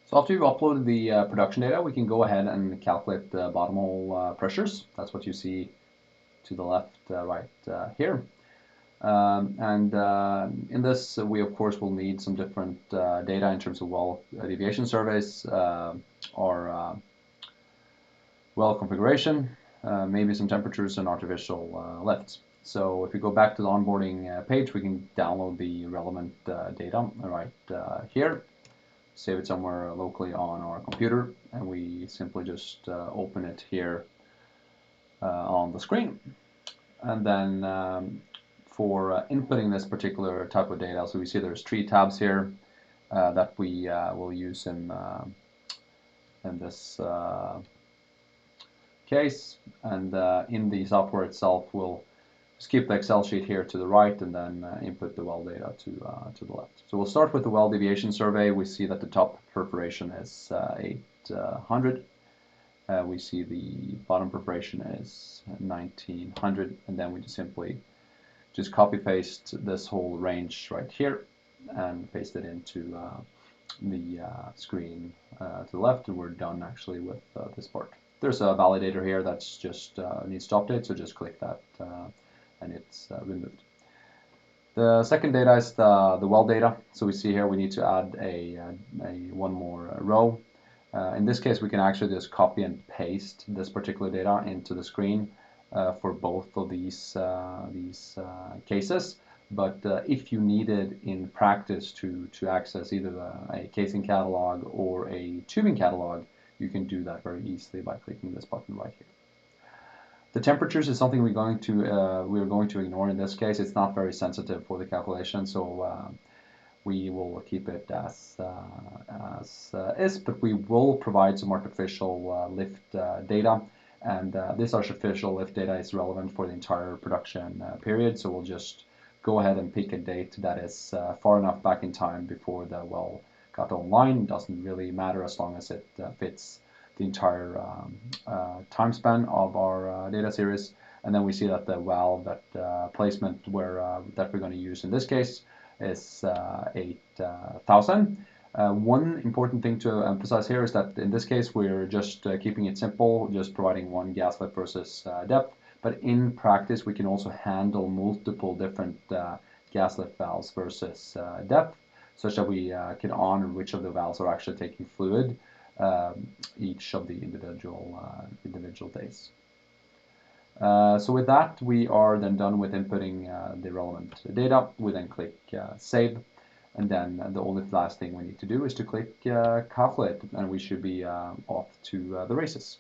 So after you've uploaded the production data, we can go ahead and calculate the bottom hole pressures. That's what you see to the left, right here. In this, we of course will need some different data in terms of well deviation surveys or well configuration, maybe some temperatures and artificial lifts. So if we go back to the onboarding page, we can download the relevant data right here, save it somewhere locally on our computer, and we simply just open it here on the screen. And then for inputting this particular type of data, so we see there's 3 tabs here that we will use in this case, and in the software itself we'll just keep the Excel sheet here to the right and then input the well data to the left. So we'll start with the well deviation survey. We see that the top perforation is 800. We see the bottom perforation is 1900, and then we just simply copy paste this whole range right here and paste it into the screen to the left, and we're done actually with this part. There's a validator here that's just needs to update, so just click that and it's removed. The second data is the well data. So we see here we need to add one more row. In this case, we can actually just copy and paste this particular data into the screen for both of these cases. But if you needed in practice to access either a casing catalog or a tubing catalog, you can do that very easily by clicking this button right here. The temperatures is something we're going to ignore in this case. It's not very sensitive for the calculation, so we will keep it as is, but we will provide some artificial lift data, and this artificial lift data is relevant for the entire production period, so we'll just go ahead and pick a date that is far enough back in time before the well got online. It doesn't really matter as long as it fits the entire time span of our data series. And then we see that the valve placement that we're going to use in this case is 8,000. One important thing to emphasize here is that in this case we're just keeping it simple, just providing one gas lift versus depth. But in practice we can also handle multiple different gas lift valves versus depth, such that we can honor which of the valves are actually taking fluid each of the individual days. So with that, we are then done with inputting the relevant data. We then click save, and then the only last thing we need to do is to click calculate, and we should be off to the races.